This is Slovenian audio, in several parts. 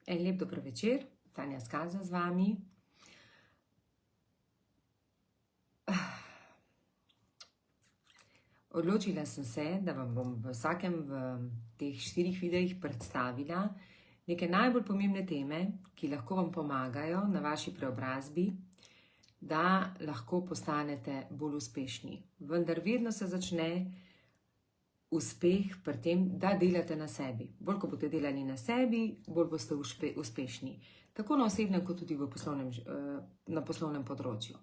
En lep dober večer, Tanja Skaza z vami. Odločila sem se, da vam bom v vsakem v teh 4 videih predstavila neke najbolj pomembne teme, ki lahko vam pomagajo na vaši preobrazbi, da lahko postanete bolj uspešni. Vendar vedno se začne uspeh pri tem, da delate na sebi. Bolj, ko boste delali na sebi, bolj boste uspešni. Tako na osebnem, kot tudi na poslovnem področju.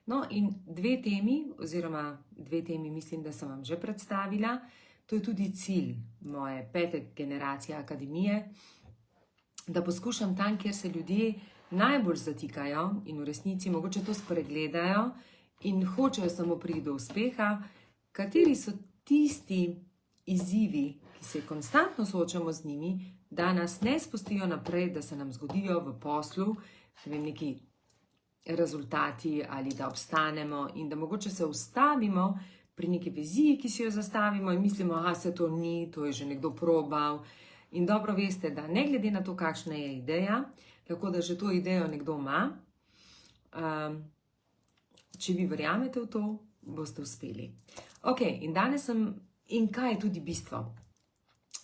No, in 2 temi, oziroma 2 temi mislim, da sem vam že predstavila. To je tudi cilj moje 5. generacije akademije, da poskušam tam, kjer se ljudje najbolj zatikajo in v resnici mogoče to spregledajo in hočejo samo priti do uspeha, kateri so tisti izzivi, ki se konstantno soočamo z njimi, da nas ne spustijo naprej, da se nam zgodijo v poslu, neki rezultati ali da obstanemo in da mogoče se ustavimo pri neki viziji, ki si jo zastavimo in mislimo, se to ni, to je že nekdo probal. In dobro veste, da ne glede na to, kakšna je ideja, lahko da že to idejo nekdo ima, če vi verjamete v to, boste uspeli. Ok, in danes in kaj je tudi bistvo?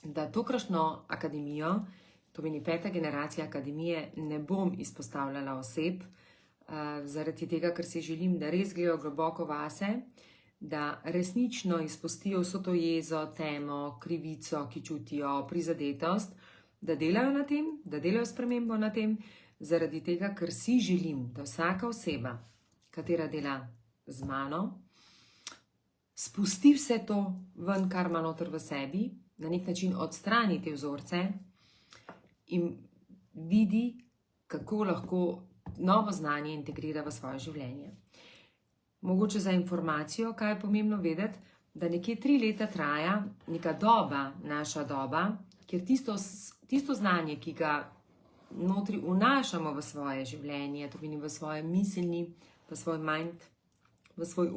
Da tokratno akademijo, to meni 5. generacija akademije, ne bom izpostavljala oseb, zaradi tega, ker si želim, da res grejo globoko vase, da resnično izpustijo vso to jezo, temo, krivico, ki čutijo, prizadetost, da delajo na tem, da delajo spremembo na tem, zaradi tega, ker si želim, da vsaka oseba, katera dela z mano, spusti vse to ven, kar ima noter v sebi, na nek način odstrani te vzorce in vidi, kako lahko novo znanje integrira v svoje življenje. Mogoče za informacijo, kaj je pomembno vedeti, da nekje 3 leta traja neka doba, naša doba, kjer tisto znanje, ki ga notri vnašamo v svoje življenje, to pomeni v svoje miselni, v svoj mind, v svoj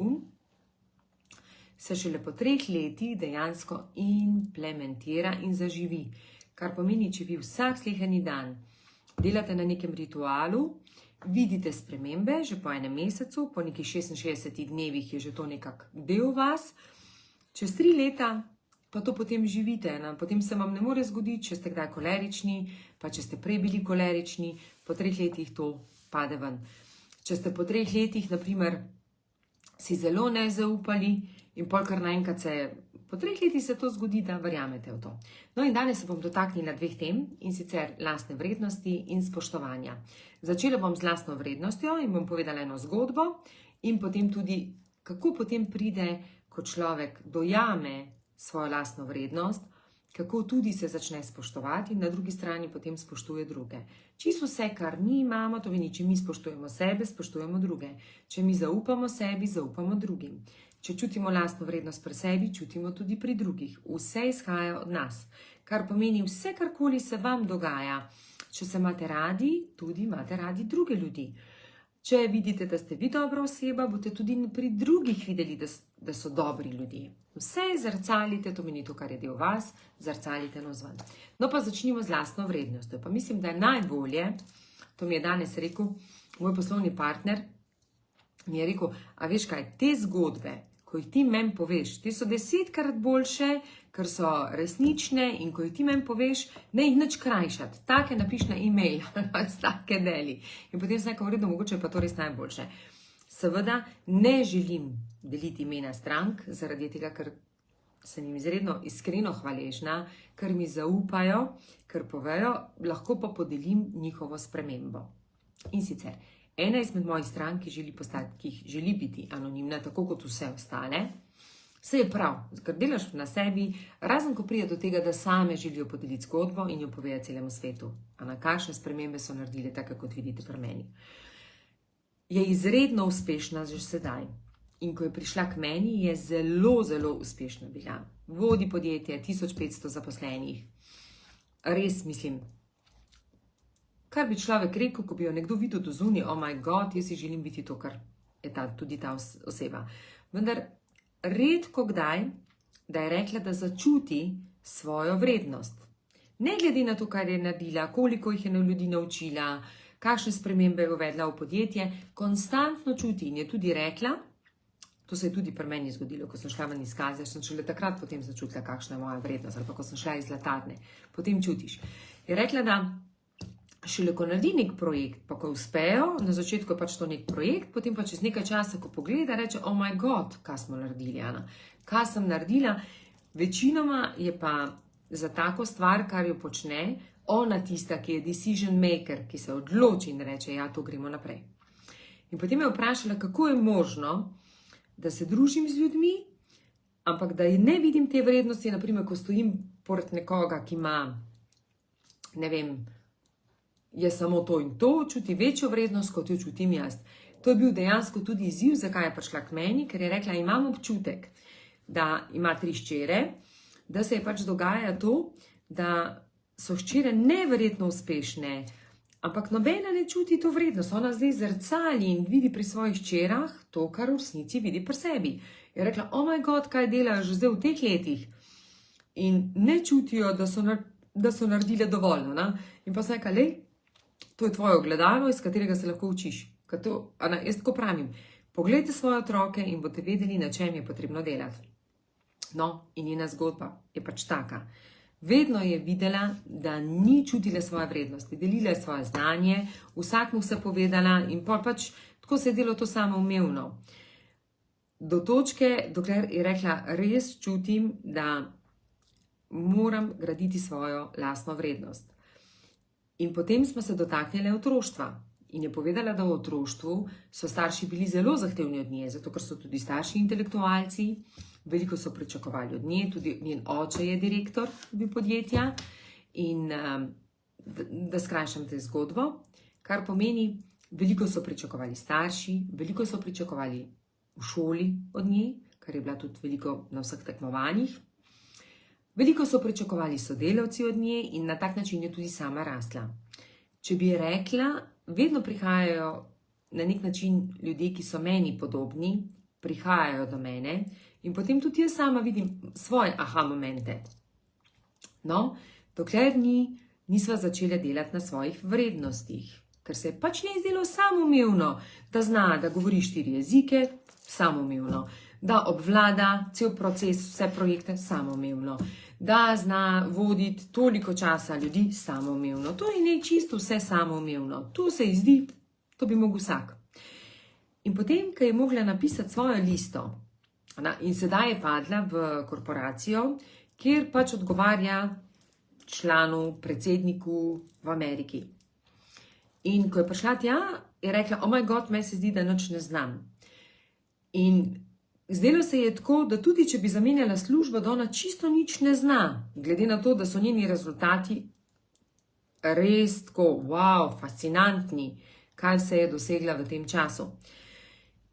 se šele po 3 letih dejansko implementira in zaživi. Kar pomeni, če vi vsak sleherni dan delate na nekem ritualu, vidite spremembe, že po 1 mesecu, po nekih 66 dnevih je že to nekak del vas, čez 3 leta pa to potem živite, potem se vam ne more zgoditi, če ste kdaj kolerični, pa če ste prej bili kolerični, po 3 letih to pade ven. Če ste po 3 letih, naprimer, si zelo nezaupali in pol kar naenkrat po 3 letih se to zgodi, da verjamete v to. No in danes se bom dotaknila 2 tem, in sicer lastne vrednosti in spoštovanja. Začela bom z lastno vrednostjo in bom povedala eno zgodbo in potem tudi, kako potem pride, ko človek dojame svojo lastno vrednost, kako tudi se začne spoštovati in na drugi strani potem spoštuje druge. Čisto vse, kar mi imamo, to meni, če mi spoštujemo sebe, spoštujemo druge. Če mi zaupamo sebi, zaupamo drugim. Če čutimo lastno vrednost pri sebi, čutimo tudi pri drugih. Vse izhaja od nas. Kar pomeni, vse karkoli se vam dogaja, če se imate radi, tudi imate radi druge ljudi. Če vidite, da ste vi dobra oseba, boste tudi pri drugih videli, da so dobri ljudje. Vse zrcalite, to meni to, kar je del vas, zrcalite navzven. No pa začnimo z lastno vrednostjo. Pa mislim, da je najbolje, to mi je danes rekel moj poslovni partner, mi je rekel, a veš kaj, te zgodbe, ko jih ti meni poveš, te so 10-krat boljše, ker so resnične in ko jih ti meni poveš, ne jih nič krajšati. Take napiš na e-mail, take deli. In potem sem nekaj vredno, mogoče pa to res najboljše. Seveda ne želim deliti imena strank, zaradi tega, ker sem jim izredno iskreno hvaležna, ker mi zaupajo, ker povejo, lahko pa podelim njihovo spremembo. In sicer, ena izmed mojih strank, ki želi biti anonimna, tako kot vse ostale, se je prav, ker delaš na sebi, razen ko pride do tega, da same želijo podeliti zgodbo in jo povedati celemu svetu. A na kakšne spremembe so naredile, tako kot vidite pri meni. Je izredno uspešna že sedaj. In ko je prišla k meni, je zelo, zelo uspešna bila. Vodi podjetje, 1500 zaposlenih. Res mislim, kar bi človek rekel, ko bi jo nekdo videl do zunaj, oh my god, jaz si želim biti to, kar je tudi ta oseba. Vendar redko kdaj, da je rekla, da začuti svojo vrednost. Ne glede na to, kar je naredila, koliko jih je ljudi naučila, kakšne spremembe je uvedla v podjetje, konstantno čuti in je tudi rekla, to se je tudi pri meni zgodilo, ko sem šla ven iz kaze, sem šele takrat potem začutila, kakšna je moja vrednost, ali pa ko sem šla iz zlatarne, potem čutiš. Je rekla, da šele ko naredi nek projekt, pa ko uspejo, na začetku je pač to nek projekt, potem pa čez nekaj časa, ko pogleda, reče, oh my god, kaj smo naredili, Ana, kaj sem naredila. Večinoma je pa za tako stvar, kar jo počne, ona tista, ki je decision maker, ki se odloči in reče, ja, to gremo naprej. In potem je vprašala, kako je možno, da se družim z ljudmi, ampak da ne vidim te vrednosti, naprimer, ko stojim pored nekoga, ki ima, ne vem, je samo to in to, čuti večjo vrednost, kot jo čutim jaz. To je bil dejansko tudi izziv, zakaj je prišla k meni, ker je rekla, imam občutek, da ima 3 hčere, da se je pač dogaja to, da so hčere neverjetno uspešne, ampak nobena ne čuti to vrednost. Ona zdaj zrcali in vidi pri svojih hčerah to, kar v resnici vidi pri sebi. Je rekla, oh my god, kaj delajo že zdaj v teh letih. In ne čutijo, da so naredile dovolj. Ne? In pa se rekla, lej, to je tvoje ogledalo, iz katerega se lahko učiš. Jaz tako pravim, poglejte svoje otroke in boste vedeli, na čem je potrebno delati. No, in njena zgodba je pač taka. Vedno je videla, da ni čutila svoje vrednosti, delila je svoje znanje, vsak mu vse povedala in pač tako se je delo to samoumevno. Do točke, dokler je rekla, res čutim, da moram graditi svojo lastno vrednost. In potem smo se dotaknili otroštva in je povedala, da v otroštvu so starši bili zelo zahtevni od nje, zato ker so tudi starši intelektualci, veliko so pričakovali od nje, tudi njen oče je direktor podjetja in da skrajšam te zgodbo, kar pomeni, veliko so pričakovali starši, veliko so pričakovali v šoli od nje, kar je bila tudi veliko na vseh tekmovanjih, veliko so pričakovali sodelavci od nje in na tak način je tudi sama rasla. Če bi rekla, vedno prihajajo na nek način ljudje, ki so meni podobni, prihajajo do mene in potem tudi jaz sama vidim svoje aha momente. No, dokler nisva začela delati na svojih vrednostih, ker se je pač ne izdelo samoumevno, da zna, da govori 4 jezike, samoumevno, da obvlada cel proces, vse projekte, samoumevno, da zna voditi toliko časa ljudi, samoumevno. To je ne čisto vse samoumevno. To se ji zdi, to bi mogel vsak. In potem, ko je mogla napisati svojo listo, in sedaj je padla v korporacijo, kjer pač odgovarja članu, predsedniku v Ameriki. In ko je prišla tja, je rekla, oh my god, meni se zdi, da nič ne znam. In zdelo se je tako, da tudi če bi zamenjala službo, da ona čisto nič ne zna, glede na to, da so njeni rezultati res tako, wow, fascinantni, kaj se je dosegla v tem času.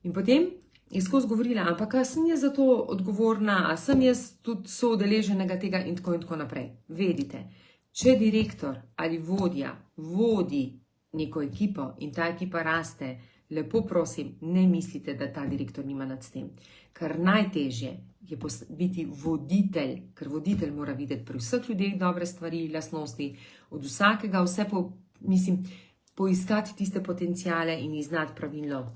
In potem je skozi govorila, ampak a sem jaz za to odgovorna, a sem jaz tudi soudeleženega tega in tako naprej. Vedite, če direktor ali vodja vodi neko ekipo in ta ekipa raste, lepo prosim, ne mislite, da ta direktor nima nad s tem. Ker najtežje je biti voditelj, ker voditelj mora videti pri vseh ljudeh dobre stvari, lastnosti, od vsakega vse poiskati tiste potencijale in jih znati pravilno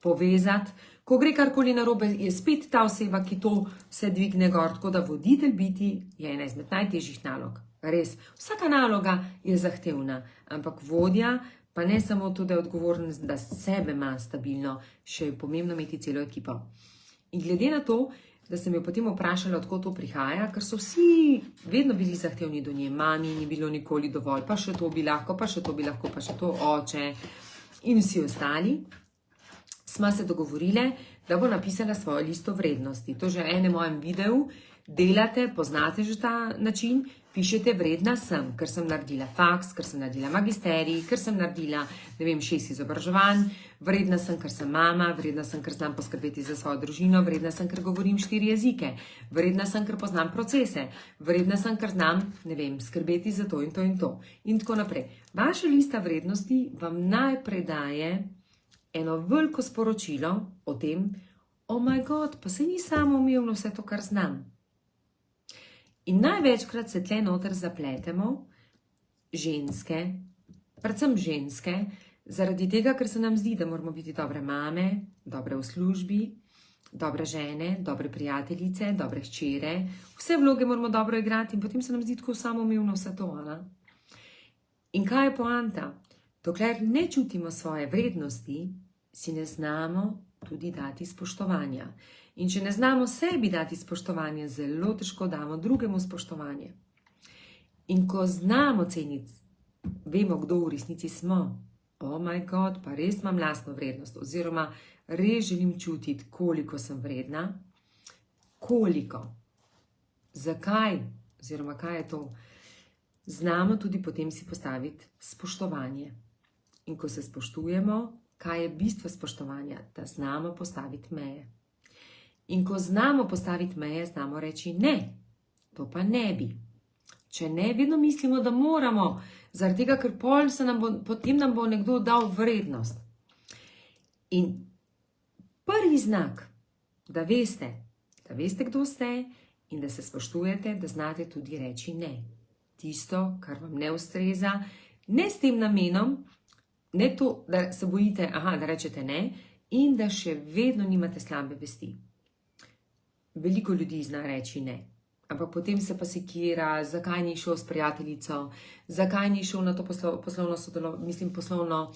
povezati. Ko gre karkoli narobe, je spet ta oseba, ki to vse dvigne gor, tako da voditelj biti je ena izmed najtežjih nalog. Res, vsaka naloga je zahtevna, ampak vodja pa ne samo to, da je odgovoren, da sebe ima stabilno, še je pomembno imeti celo ekipo. In glede na to, da sem jo potem vprašala, odkot to prihaja, ker so vsi vedno bili zahtevni do nje, mami ni bilo nikoli dovolj, pa še to bi lahko, pa še to bi lahko, pa še to oče in vsi ostali, sva se dogovorile, da bo napisala svojo listo vrednosti. To že v enem mojem videu delate, poznate že ta način, pišete vredna sem, ker sem naredila faks, ker sem naredila magisterij, ker sem naredila, 6 izobraževanj, vredna sem, ker sem mama, vredna sem, ker znam poskrbeti za svojo družino, vredna sem, ker govorim 4 jezike, vredna sem, ker poznam procese, vredna sem, ker znam, skrbeti za to in to in to. In tako naprej. Vaša lista vrednosti vam najprej daje eno veliko sporočilo o tem, oh my god, pa se ni samoumevno vse to, kar znam. In največkrat se tle noter zapletemo, ženske, predvsem ženske, zaradi tega, ker se nam zdi, da moramo biti dobre mame, dobre v službi, dobre žene, dobre prijateljice, dobre hčere, vse vloge moramo dobro igrati in potem se nam zdi tako samoumevno vse to, ne? In kaj je poanta? Dokler ne čutimo svoje vrednosti, si ne znamo tudi dati spoštovanja. In če ne znamo sebi dati spoštovanja, zelo težko damo drugemu spoštovanje. In ko znamo ceniti, vemo, kdo v resnici smo. Oh my God, pa res imam lastno vrednost, oziroma res želim čutiti, koliko sem vredna. Koliko? Zakaj? Oziroma, kaj je to? Znamo tudi potem si postaviti spoštovanje. In ko se spoštujemo, kaj je bistvo spoštovanja? Da znamo postaviti meje. In ko znamo postaviti meje, znamo reči ne. To pa ne bi. Če ne, vedno mislimo, da moramo, zaradi tega, ker potem nam bo nekdo dal vrednost. In prvi znak, da veste, kdo ste in da se spoštujete, da znate tudi reči ne. Tisto, kar vam ne ustreza, ne s tem namenom, ne to, da se bojite, da rečete ne, in da še vedno nimate slabe vesti. Veliko ljudi zna reči ne, ampak potem se pa sekira, zakaj ni šel s prijateljico, zakaj ni šel na to poslovno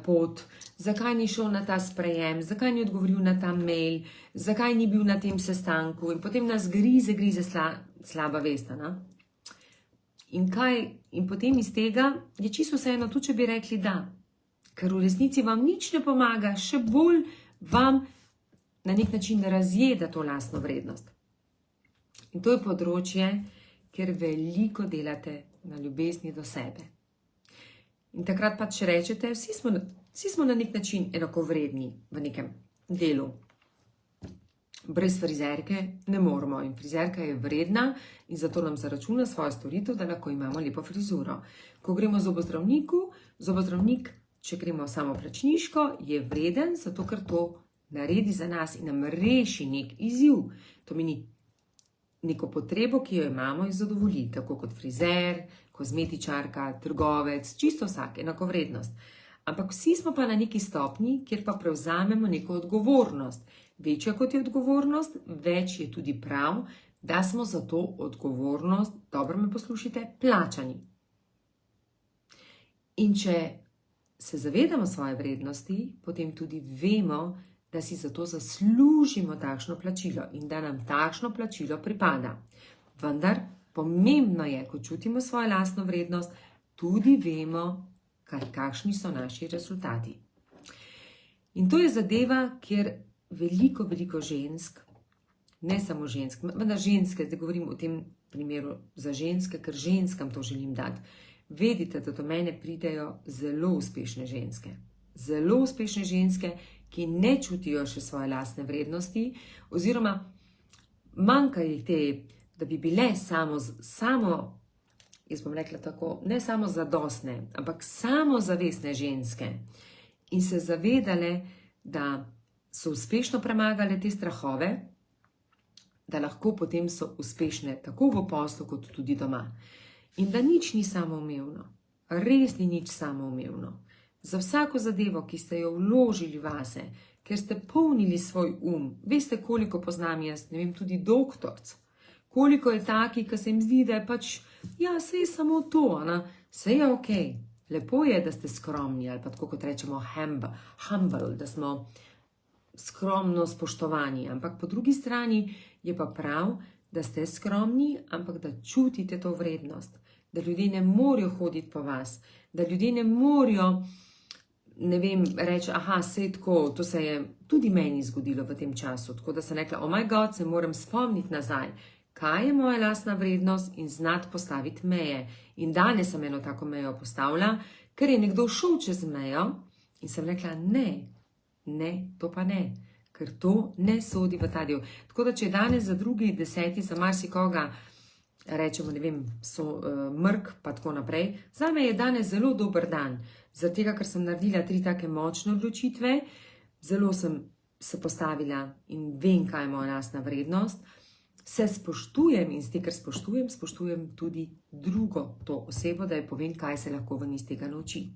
pot, zakaj ni šel na ta sprejem, zakaj ni odgovoril na ta mail, zakaj ni bil na tem sestanku in potem nas grize slaba vesta. Ne? In potem iz tega je čisto vseeno, tudi če bi rekli da, ker v resnici vam nič ne pomaga, še bolj vam na nek način razjeda to lastno vrednost. In to je področje, kjer veliko delate na ljubezni do sebe. In takrat pač rečete, vsi smo na nek način enakovredni v nekem delu. Brez frizerke ne moremo in frizerka je vredna in zato nam zaračuna svojo storitev, da lahko imamo lepo frizuro. Ko gremo zobozdravnik, če gremo samo plačniško, je vreden, zato ker to naredi za nas in nam reši nek izziv. To meni neko potrebo, ki jo imamo in zadovolji, tako kot frizer, kozmetičarka, trgovec, čisto vsak, enakovrednost. Ampak vsi smo pa na neki stopnji, kjer pa prevzamemo neko odgovornost. Večja kot je odgovornost, več je tudi prav, da smo za to odgovornost, dobro me poslušajte, plačani. In če se zavedamo svoje vrednosti, potem tudi vemo, da si zato zaslužimo takšno plačilo in da nam takšno plačilo pripada. Vendar pomembno je, ko čutimo svojo lastno vrednost, tudi vemo, kakšni so naši rezultati. In to je zadeva, kjer veliko žensk, ne samo žensk, vendar ženske, zdaj govorim o tem primeru za ženske, ker ženskam to želim dati. Vedite, da do mene pridejo zelo uspešne ženske. Zelo uspešne ženske, ki ne čutijo še svoje lastne vrednosti, oziroma manjka jih te, da bi bile jaz bom rekla tako, ne samo zadostne, ampak samozavestne ženske in se zavedale, da so uspešno premagale te strahove, da lahko potem so uspešne tako v poslu, kot tudi doma. In da nič ni samoumevno, res ni nič samoumevno. Za vsako zadevo, ki ste jo vložili vase, ker ste polnili svoj veste, koliko poznam jaz, ne vem, tudi doktorc, koliko je takih, ki se jim zdi, da je pač, saj je samo to, saj je okej. Lepo je, da ste skromni, ali pa tako kot rečemo humble, da smo skromno spoštovani, ampak po drugi strani je pa prav, da ste skromni, ampak da čutite to vrednost, da ljudje ne morejo hoditi po vas, da ljudje ne morejo, ne vem, reči, sej tako, to se je tudi meni zgodilo v tem času, tako da sem rekla, oh my God, se moram spomniti nazaj, kaj je moja lastna vrednost in znati postaviti meje. In danes sem eno tako mejo postavila, ker je nekdo šel čez mejo in sem rekla, ne, to pa ne, ker to ne sodi v ta del. Tako da, če je danes za drugi, 10, za marsikoga, rečemo, ne vem, mrk, pa tako naprej, zame je danes zelo dober dan, zaradi tega, ker sem naredila 3 take močne odločitve, zelo sem se postavila in vem, kaj je moja lastna vrednost se spoštujem in s tem, ker spoštujem tudi drugo to osebo, da ji povem, kaj se lahko ven iz tega nauči.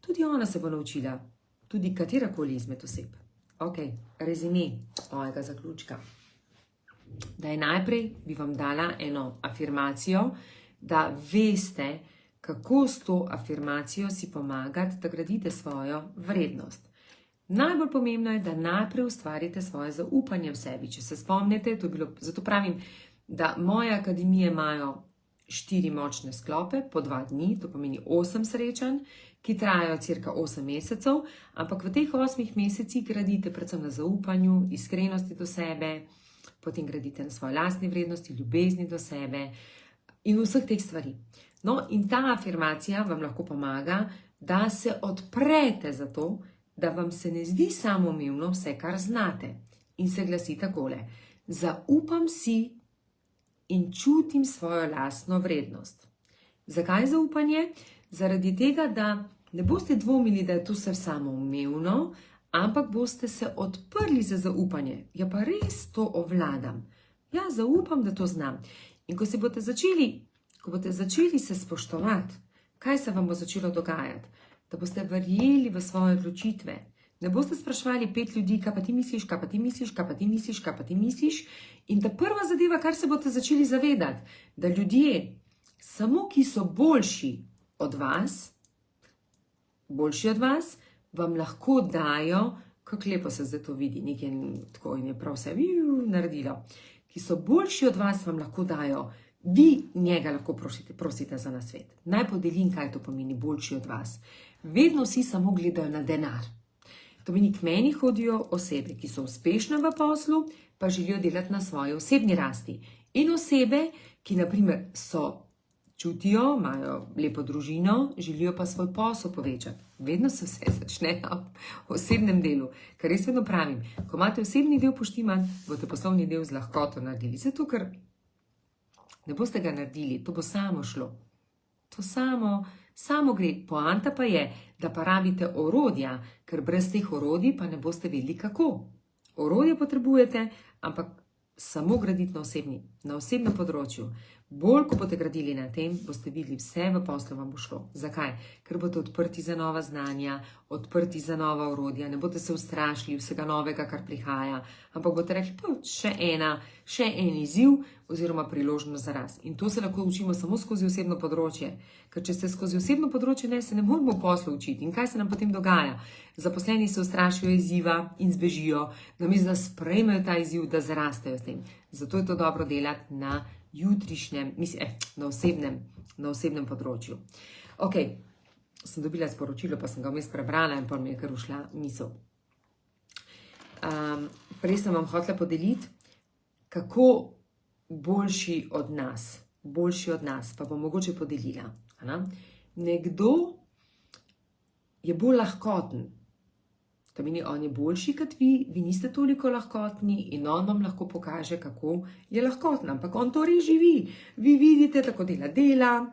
Tudi ona se bo naučila, tudi katerakoli izmed oseb. Ok, rezime mojega zaključka. Da je najprej bi vam dala eno afirmacijo, da veste, kako s to afirmacijo si pomagati, da gradite svojo vrednost. Najbolj pomembno je, da najprej ustvarite svoje zaupanje v sebi. Če se spomnite, zato pravim, da moje akademije imajo 4 močne sklope po 2 dni, to pomeni 8 srečanj, ki trajajo cirka 8 mesecev, ampak v teh 8 mesecih gradite predvsem na zaupanju, iskrenosti do sebe, potem gradite na svoje lastne vrednosti, ljubezni do sebe in vseh teh stvari. No, in ta afirmacija vam lahko pomaga, da se odprete za to, da vam se ne zdi samoumevno vse, kar znate. In se glasi takole: zaupam si in čutim svojo lastno vrednost. Zakaj zaupanje? Zaradi tega, da ne boste dvomili, da je to vse samoumevno, ampak boste se odprli za zaupanje. Ja, pa res to ovladam. Ja, zaupam, da to znam. In ko boste začeli se spoštovati, kaj se vam bo začelo dogajati? Da boste verjeli v svoje odločitve. Ne boste spraševali 5 ljudi, kaj pa ti misliš, kaj pa ti misliš, kaj pa ti misliš, kaj pa ti misliš. In ta prva zadeva, kar se boste začeli zavedati, da ljudje, samo ki so boljši od vas, vam lahko dajo, kako lepo se zdaj to vidi, nekaj tako in je prav vse naredilo, ki so boljši od vas, vam lahko dajo, vi njega lahko prosite za nasvet. Naj podelim, kaj to pomeni boljši od vas. Vedno vsi samo gledajo na denar. To pomeni, k meni hodijo osebe, ki so uspešne v poslu, pa želijo delati na svoji osebni rasti. In osebe, ki naprimer čutijo, imajo lepo družino, želijo pa svoj posel povečati. Vedno se vse začne na osebnem delu. Kar res vedno pravim, ko imate osebni del poštiman, boste poslovni del z lahkoto naredili. Zato, ker ne boste ga naredili, to bo samo šlo. To samo gre. Poanta pa je, da pa rabite orodja, ker brez teh orodij pa ne boste vedeli kako. Orodje potrebujete, ampak samo graditi na osebnem področju. Bolj, ko boste gradili na tem, boste videli, vse v poslu vam bo šlo. Zakaj? Ker boste odprti za nova znanja, odprti za nova orodja, ne boste se ustrašili vsega novega, kar prihaja, ampak boste rekli, pa še en izziv oziroma priložnost za rast. In to se lahko učimo samo skozi osebno področje. Ker če ste skozi osebno področje, se ne moramo v poslu učiti. In kaj se nam potem dogaja? Zaposleni se ustrašijo izziva in zbežijo, namesto da sprejmejo ta izziv, da zrastejo s tem. Zato je to dobro delati na na osebnem področju. Ok, sem dobila sporočilo, pa sem ga vmes prebrala in pa mi je kar ušla misel. Prej sem vam hotela podeliti, kako boljši od nas, pa bom mogoče podelila. Nekdo je bolj lahkoten. To meni, on je boljši kot vi, vi niste toliko lahkotni in on vam lahko pokaže, kako je lahkoten. Ampak on to res živi. Vi vidite, tako dela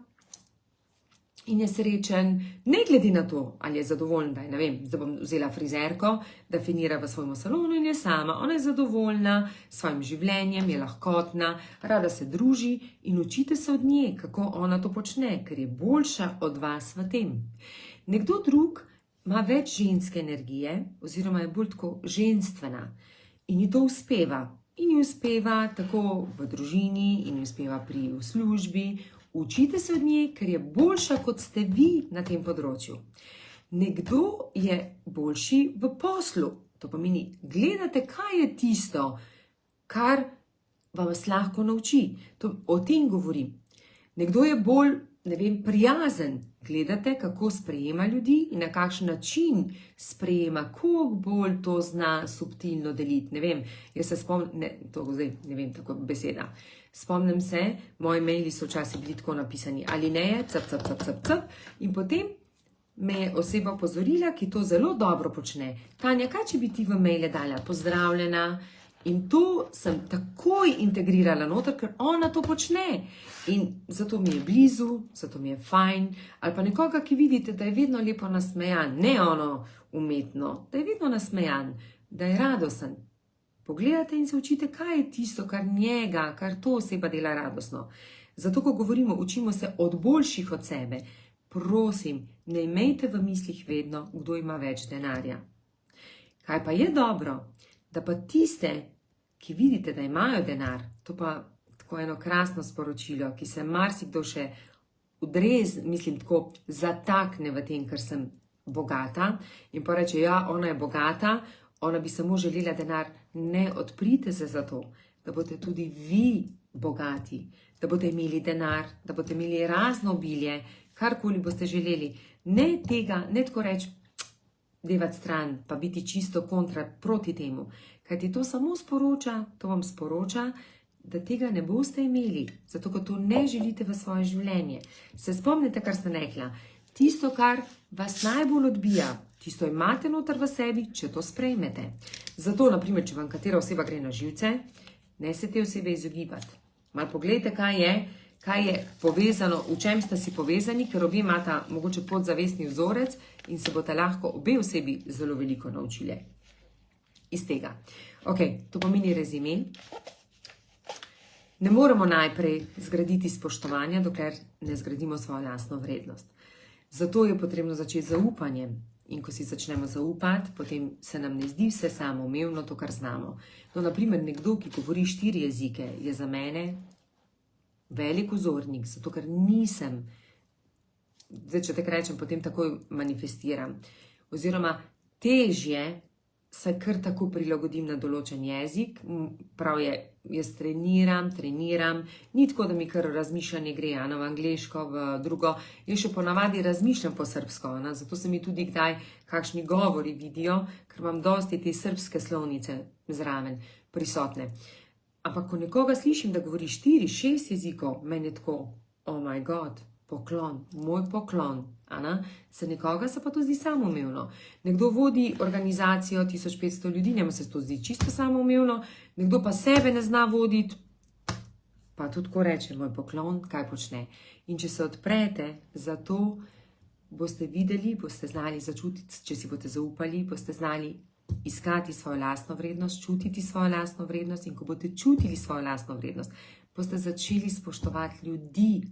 in je srečen. Ne glede na to, ali je zadovoljen, da je, ne vem, zdaj bom vzela frizerko, da finira v svojem salonu in je sama. Ona je zadovoljna s svojim življenjem, je lahkotna, rada se druži in učite se od nje, kako ona to počne, ker je boljša od vas v tem. Nekdo drug ima več ženske energije, oziroma je bolj tako ženstvena in ji to uspeva. In ji uspeva tako v družini, in ji uspeva v službi. Učite se od nje, ker je boljša, kot ste vi na tem področju. Nekdo je boljši v poslu. To pomeni, gledate, kaj je tisto, kar vas lahko nauči. O tem govorim. Nekdo je bolj, prijazen. Gledate, kako sprejema ljudi in na kakšen način sprejema, koliko bolj to zna subtilno deliti. Ne vem, jaz se spomnim, tako beseda. Spomnim se, moji maili so včasih bili tako napisani, ali ne, in potem me je oseba opozorila, ki to zelo dobro počne. Tanja, kaj če bi ti v maile dala? Pozdravljena. In to sem takoj integrirala noter, ker ona to počne. In zato mi je blizu, zato mi je fajn. Ali pa nekoga, ki vidite, da je vedno lepo nasmejan, ne ono umetno, da je vedno nasmejan, da je radosten. pogledate in se učite, kaj je tisto, kar njega, kar to oseba dela radostno. Zato, ko govorimo, učimo se od boljših od sebe. Prosim, ne imejte v mislih vedno, kdo ima več denarja. Kaj pa je dobro, da pa tiste, ki vidite, da imajo denar, to pa tako eno krasno sporočilo, ki se marsikdo še zatakne v tem, ker sem bogata in pa reče, ja, ona je bogata, ona bi samo želela denar. Ne odprite se za to, da boste tudi vi bogati, da boste imeli denar, da boste imeli razno obilje, karkoli boste želeli. Ne tega, ne tako reči, devati stran, pa biti čisto kontra proti temu. Kajti to samo sporoča, to vam sporoča, da tega ne boste imeli, zato ker to ne želite v svoje življenje. Se spomnite, kar sem rekla, tisto, kar vas najbolj odbija, tisto imate noter v sebi, če to sprejmete. Zato, naprimer, če vam katera oseba gre na živce, ne se te osebe izogibati. Malo pogledajte, kaj je povezano, v čem sta si povezani, ker obe imata mogoče podzavestni vzorec in se boste lahko obe osebi zelo veliko naučili iz tega. Ok, to pomeni rezime. Ne moremo najprej zgraditi spoštovanja, dokler ne zgradimo svojo lastno vrednost. Zato je potrebno začeti z zaupanjem. In ko si začnemo zaupati, potem se nam ne zdi vse samoumevno to, kar znamo. No, naprimer, nekdo, ki govori 4 jezike, je za mene velik vzornik, zato ker nisem, zdaj, če tako rečem, potem takoj manifestiram. Oziroma, težje se kar tako prilagodim na določen jezik, prav je, jaz treniram, ni tako, da mi kar razmišljanje gre, v angleško, v drugo, jaz še ponavadi razmišljam po srbsko, zato se mi tudi kdaj kakšni govori vidijo, ker imam dosti te srbske slovnice zraven prisotne. Ampak, ko nekoga slišim, da govori 4, 6 jezikov, meni je tako, oh my god, poklon, moj poklon. Za nekoga se pa to zdi samoumevno. Nekdo vodi organizacijo 1500 ljudi, njemu se to zdi čisto samoumevno, nekdo pa sebe ne zna voditi, pa tudi tako reče, moj poklon, kaj počne. In če se odprete za to, boste videli, boste znali začutiti, če si boste zaupali, boste znali iskati svojo lastno vrednost, čutiti svojo lastno vrednost in ko boste čutili svojo lastno vrednost, boste začeli spoštovati ljudi,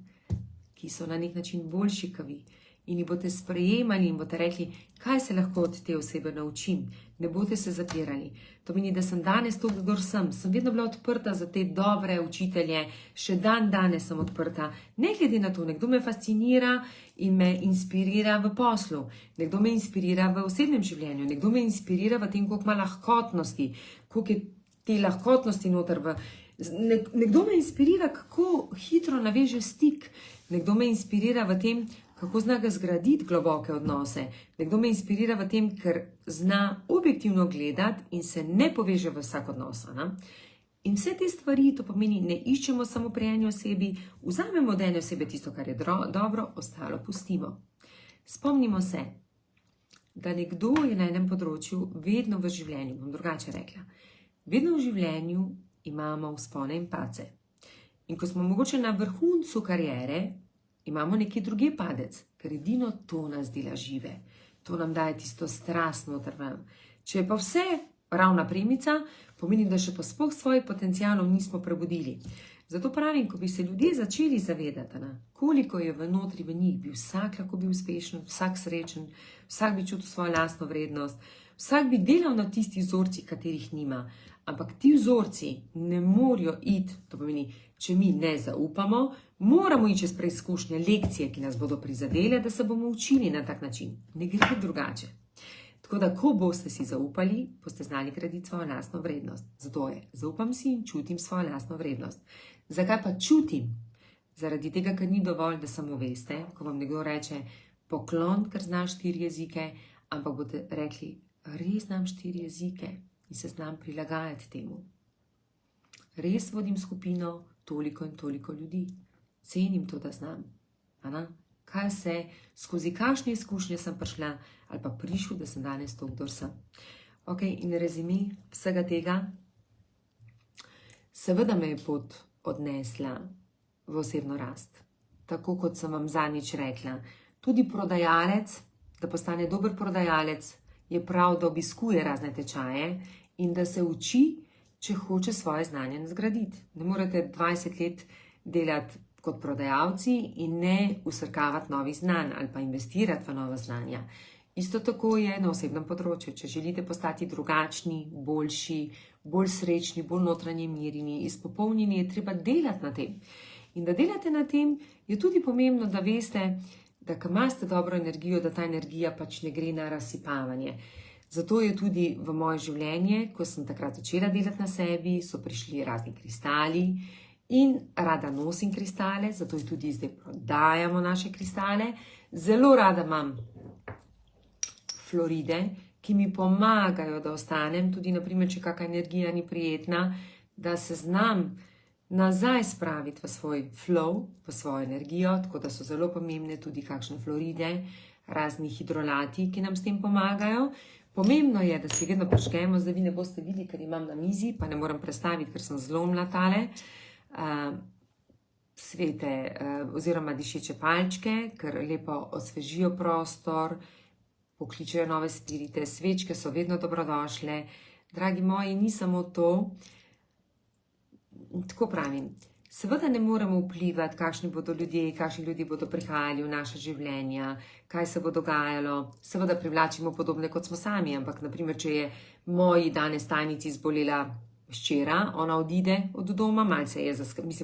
ki so na nek način boljši kot vi. In jih boste sprejemali in boste rekli, kaj se lahko od te osebe naučim. Ne boste se zapirali. To meni, da sem danes to, kdor sem. Sem vedno bila odprta za te dobre učitelje, še danes sem odprta. Ne glede na to, nekdo me fascinira in me inspirira v poslu. Nekdo me inspirira v osebnem življenju. Nekdo me inspirira v tem, koliko ima lahkotnosti, koliko je te lahkotnosti noter v... Nekdo me inspirira, kako hitro naveže stik. Nekdo me inspirira v tem, kako zna ga zgraditi globoke odnose. Nekdo me inspirira v tem, ker zna objektivno gledati in se ne poveže v vsak odnos. In vse te stvari, to pomeni, ne iščemo samo pri eni osebi, vzamemo od ene osebe tisto, kar je dobro, ostalo pustimo. Spomnimo se, da nekdo je na enem področju vedno v življenju, bom drugače rekla. Vedno v življenju imamo vzpone in pace. In ko smo mogoče na vrhuncu kariere, imamo neki drugi padec, ker edino to nas dela žive. To nam daje tisto strast noter ven. Če je pa vse ravna premica, pomeni, da še pa sploh svojih potencialov nismo prebudili. Zato pravim, ko bi se ljudje začeli zavedati, koliko je v notri v njih, bi vsak lahko bil uspešen, vsak srečen, vsak bi čutil svojo lastno vrednost, vsak bi delal na tistih vzorcih, katerih nima. Ampak ti vzorci ne morajo iti, to pomeni, če mi ne zaupamo, moramo iti čez preizkušnje, lekcije, ki nas bodo prizadele, da se bomo učili na tak način. Ne gre drugače. Tako da, ko boste si zaupali, boste znali graditi svojo lastno vrednost. Zato je, zaupam si in čutim svojo lastno vrednost. Zakaj pa čutim? Zaradi tega, ker ni dovolj, da samo veste, ko vam nekdo reče, poklon, ker znaš 4 jezike, ampak boste rekli, res znam 4 jezike in se znam prilagajati temu. Res vodim skupino toliko in toliko ljudi. Cenim to, da znam. Kaj vse, skozi kakšne izkušnje sem prišla ali pa prišel, da sem danes to, kdor sem. Ok, in rezime vsega tega. Seveda me je pot odnesla v osebno rast. Tako kot sem vam zadnjič rekla. Tudi prodajalec, da postane dober prodajalec, je prav, da obiskuje razne tečaje in da se uči če hoče svoje znanje zgraditi. Ne morete 20 let delati kot prodajalci in ne usrkavati novih znanj ali pa investirati v nova znanja. Isto tako je na osebnem področju. Če želite postati drugačni, boljši, bolj srečni, bolj notranje mirni, izpopolnjeni, je treba delati na tem. In da delate na tem, je tudi pomembno, da veste, da ko imate dobro energijo, da ta energija pač ne gre na razsipavanje. Zato je tudi v moje življenje, ko sem takrat začela delati na sebi, so prišli razni kristali in rada nosim kristale, zato je tudi zdaj prodajamo naše kristale. Zelo rada imam fluoride, ki mi pomagajo, da ostanem, tudi naprimer, če kakšna energija ni prijetna, da se znam nazaj spraviti v svoj flow, v svojo energijo, tako da so zelo pomembne tudi kakšne fluoride, razni hidrolati, ki nam s tem pomagajo. Pomembno je, da si vedno prižgemo, zdaj vi ne boste videli, ker imam na mizi, pa ne morem predstaviti, ker sem zlomila tale svete oziroma dišeče palčke, ker lepo osvežijo prostor, pokličejo nove spirite, svečke so vedno dobrodošle. Dragi moji, ni samo to, tako pravim, seveda ne moremo vplivati, kakšni bodo ljudje, kakšni ljudje bodo prihajali v naše življenja, kaj se bo dogajalo, seveda privlačimo podobne kot smo sami, ampak naprimer, če je moji danes tajnici zbolela hčera, ona odide od doma, malce je,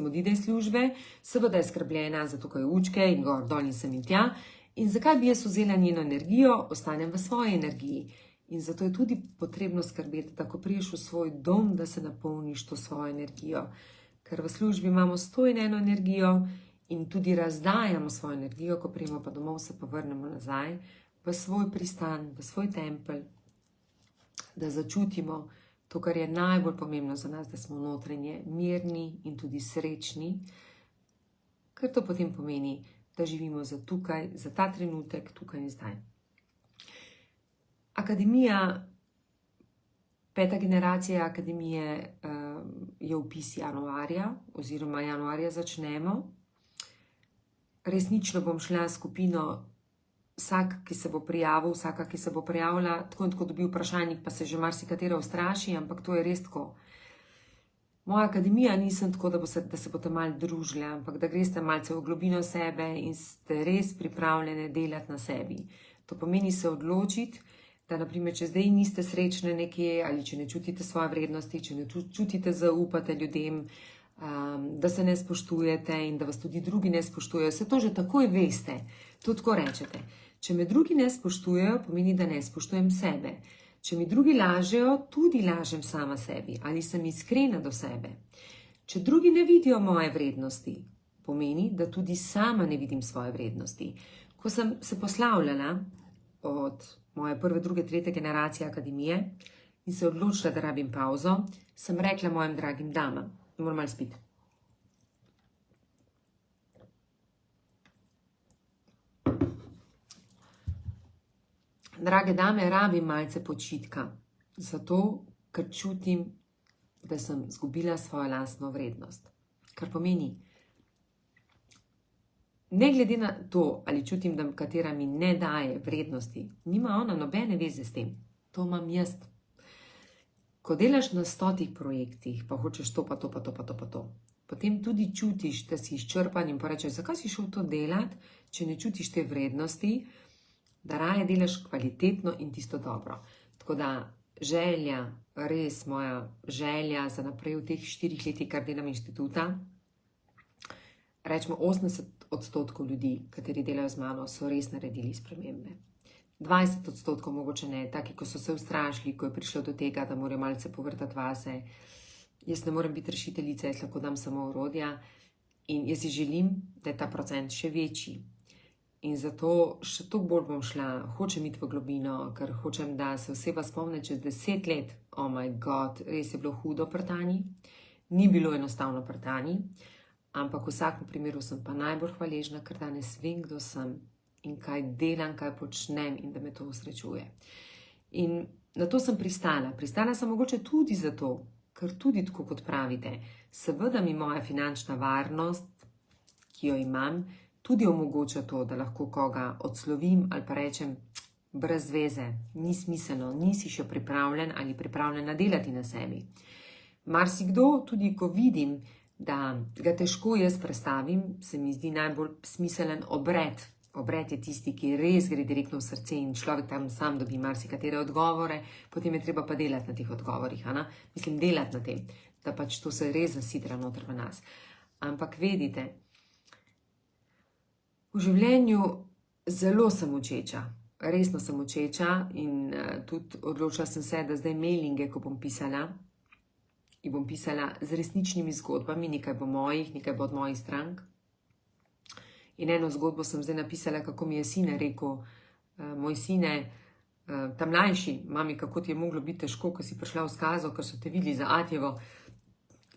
odide iz službe, seveda je skrbljena, zato ko je učke in gor dol in sem in tja. In zakaj bi jaz vzela njeno energijo, ostanem v svoji energiji. In zato je tudi potrebno skrbeti, da ko priješ v svoj dom, da se napolniš to svojo energijo. Ker v službi imamo 101 energijo in tudi razdajamo svojo energijo, ko prijemo pa domov, se pa vrnemo nazaj v svoj pristan, v svoj tempelj, da začutimo to, kar je najbolj pomembno za nas, da smo notranje mirni in tudi srečni, ker to potem pomeni, da živimo za tukaj, za ta trenutek, tukaj in zdaj. Akademija, 5. generacija akademije je vpis januarja, oziroma januarja začnemo. Resnično bom šla skupino, vsak, ki se bo prijavil, vsaka, ki se bo prijavila, tako in tako dobi vprašalnik, pa se že marsikatera ustraši, ampak to je res tako. Moja akademija nisem tako, da se boste malo družili, ampak da greste malce v globino sebe in ste res pripravljene delati na sebi. To pomeni se odločiti, da naprimer, če zdaj niste srečne nekje ali če ne čutite svoje vrednosti, če ne čutite zaupate ljudem, da se ne spoštujete in da vas tudi drugi ne spoštujejo, se to že takoj veste, to tako rečete. Če me drugi ne spoštujejo, pomeni, da ne spoštujem sebe. Če mi drugi lažejo, tudi lažem sama sebi, ali sem iskrena do sebe. Če drugi ne vidijo moje vrednosti, pomeni, da tudi sama ne vidim svoje vrednosti. Ko sem se poslavljala od moje prve, druge, tretje generacije akademije in se odločila, da rabim pauzo, sem rekla mojim dragim damam, moram malo spiti. Drage dame, rabim malce počitka, zato, ker čutim, da sem izgubila svojo lastno vrednost. Kar pomeni, ne glede na to, ali čutim, da katera mi ne daje vrednosti, nima ona nobene veze s tem. To imam jaz. Ko delaš na 100 projektih, pa hočeš to, pa to, pa to, pa to, pa to, potem tudi čutiš, da si izčrpan in pa rečeš, zakaj si šel to delati, če ne čutiš te vrednosti, da raje delaš kvalitetno in tisto dobro. Tako da želja, res moja želja za naprej v teh 4 letih, kar delam inštituta, rečemo 80% ljudi, kateri delajo z mano, so res naredili spremembe. 20% mogoče ne, taki, ko so se ustrašili, ko je prišlo do tega, da morajo malce povrtati vase. Jaz ne morem biti rešiteljica, jaz lahko dam samo orodja in jaz si želim, da je ta procent še večji. In zato še toliko bolj bom šla, hočem iti v globino, ker hočem, da se oseba spomne čez 10 let, oh my god, res je bilo hudo pri Tanji, ni bilo enostavno pri Tanji, ampak v vsakem primeru sem pa najbolj hvaležna, ker danes vem, kdo sem in kaj delam, kaj počnem in da me to usrečuje. In na to sem pristala. Pristala sem mogoče tudi zato, ker tudi tako kot pravite, seveda mi moja finančna varnost, ki jo imam, tudi omogoča to, da lahko koga odslovim ali pa rečem brez veze, ni smiselno, nisi še pripravljen ali pripravljena delati na sebi. Marsikdo, tudi ko vidim, da ga težko jaz predstavim, se mi zdi najbolj smiselen obred. Obred je tisti, ki res gre direktno v srce in človek tam sam dobi marsikatere odgovore, potem je treba pa delati na teh odgovorih. Mislim, delati na tem, da pač to se res zasidra noter v nas. Ampak vedite, v življenju zelo sem učeča, resno sem učeča in tudi odločila sem se, da zdaj mailinge, ko bom pisala, in bom pisala z resničnimi zgodbami, nekaj bo mojih, nekaj bo od mojih strank. In eno zgodbo sem zdaj napisala, kako mi je sine rekel, moj sine, ta mlajši, mami, kako ti je moglo biti težko, ko si prišla v skazo, ker so te videli za Atjevo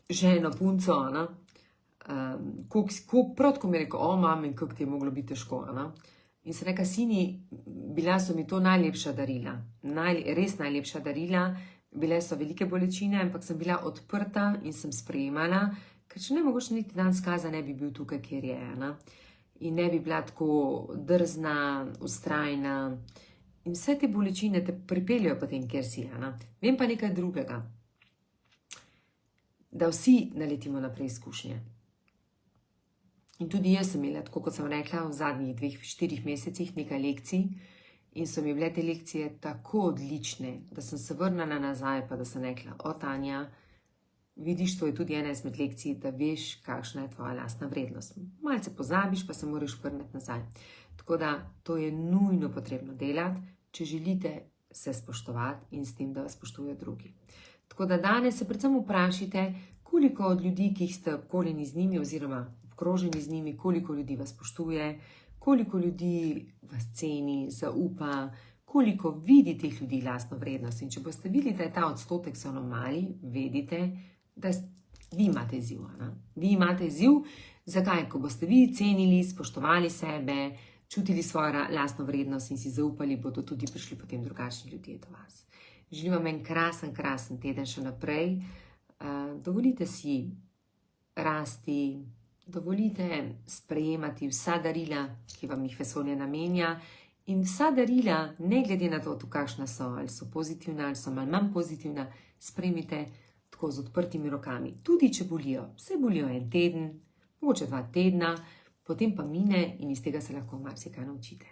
ženo, punco, prav tako mi je rekel, mami, kako ti je moglo biti težko, In sem rekla, sini, bila so mi to najlepša darila, res najlepša darila, bile so velike bolečine, ampak sem bila odprta in sem sprejemala, ker če ne mogoče niti dan skaza ne bi bil tukaj, kjer je, in ne bi bila tako drzna, ustrajna. In vse te bolečine te pripeljajo potem, kjer si. Vem pa nekaj drugega, da vsi naletimo na preizkušnje. In tudi jaz sem imela, tako kot sem rekla, v zadnjih 2-4 mesecih nekaj lekcij in so mi bile te lekcije tako odlične, da sem se vrnila nazaj, pa da sem rekla, Tanja, vidiš, to je tudi ena izmed lekcij, da veš, kakšna je tvoja lastna vrednost. Malce pozabiš, pa se moraš vrniti nazaj. Tako da to je nujno potrebno delati, če želite se spoštovati in s tem, da vas spoštujejo drugi. Tako da danes se predvsem vprašajte, koliko od ljudi, ki ste obkoljeni z njimi oziroma obkroženi z njimi, koliko ljudi vas spoštuje, koliko ljudi vas ceni, zaupa, koliko vidi teh ljudi lastno vrednost. In če boste videli, da je ta odstotek zelo mali, vedite, da vi imate izziv. Vi imate izziv, zakaj? Ko boste vi cenili, spoštovali sebe, čutili svojo lastno vrednost in si zaupali, bodo tudi prišli potem drugačni ljudje do vas. Želim vam en krasen teden še naprej. Dovolite si rasti, dovolite sprejemati vsa darila, ki vam jih vesolje namenja, in vsa darila, ne glede na to, kakšna so, ali so pozitivna, ali so manj pozitivna, sprejmite tako z odprtimi rokami. Tudi če bolijo, vse bolijo en teden, mogoče 2 tedna, potem pa mine in iz tega se lahko marsikaj naučite.